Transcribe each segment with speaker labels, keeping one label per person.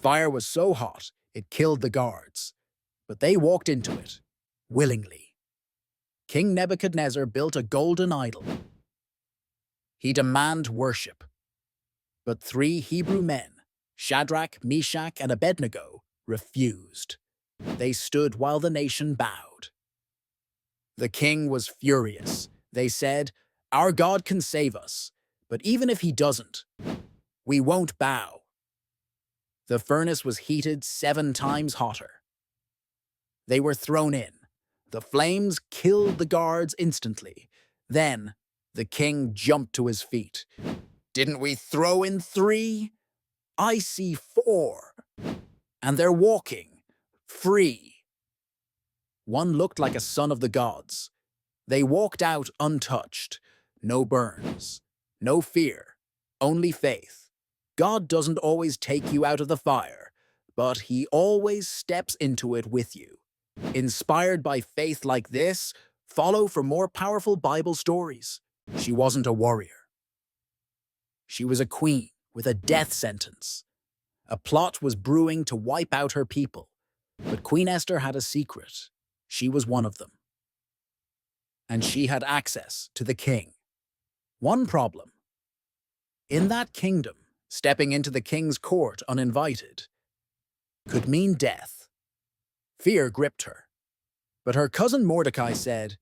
Speaker 1: fire was so hot it killed the guards, but they walked into it, willingly. King Nebuchadnezzar built a golden idol. He demanded worship. But 3 Hebrew men, Shadrach, Meshach, and Abednego, refused. They stood while the nation bowed. The king was furious. They said, "Our God can save us, but even if he doesn't, we won't bow." The furnace was heated 7 times hotter. They were thrown in. The flames killed the guards instantly. Then, the king jumped to his feet. "Didn't we throw in 3? I see 4. And they're walking, free." One looked like a son of the gods. They walked out untouched. No burns, no fear, only faith. God doesn't always take you out of the fire, but he always steps into it with you. Inspired by faith like this, follow for more powerful Bible stories. She wasn't a warrior. She was a queen with a death sentence. A plot was brewing to wipe out her people, but Queen Esther had a secret. She was one of them. And she had access to the king. One problem. In that kingdom, stepping into the king's court uninvited could mean death. Fear gripped her. But her cousin Mordecai said,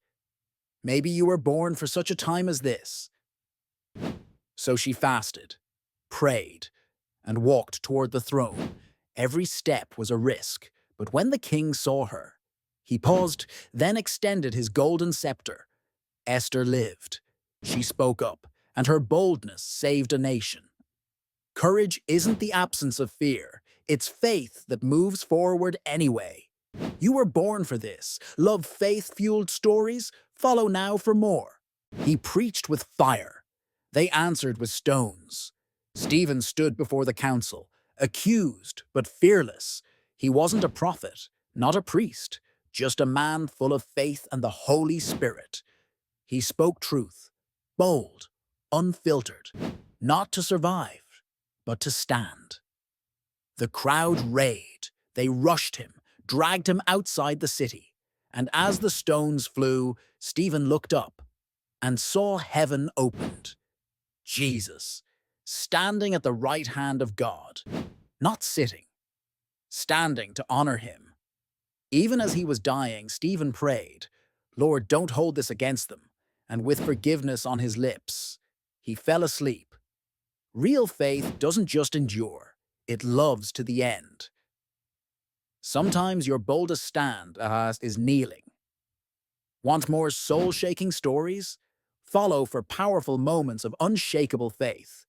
Speaker 1: "Maybe you were born for such a time as this." So she fasted, prayed, and walked toward the throne. Every step was a risk, but when the king saw her, he paused, then extended his golden scepter. Esther lived. She spoke up, and her boldness saved a nation. Courage isn't the absence of fear. It's faith that moves forward anyway. You were born for this. Love faith-fueled stories? Follow now for more. He preached with fire. They answered with stones. Stephen stood before the council, accused but fearless. He wasn't a prophet, not a priest, just a man full of faith and the Holy Spirit. He spoke truth, bold, unfiltered, not to survive, but to stand. The crowd raved. They rushed him, dragged him outside the city. And as the stones flew, Stephen looked up and saw heaven opened. Jesus, standing at the right hand of God, not sitting, standing to honor him. Even as he was dying, Stephen prayed, "Lord, don't hold this against them." And with forgiveness on his lips, he fell asleep. Real faith doesn't just endure, it loves to the end. Sometimes your boldest stand is kneeling. Want more soul-shaking stories? Follow for powerful moments of unshakable faith.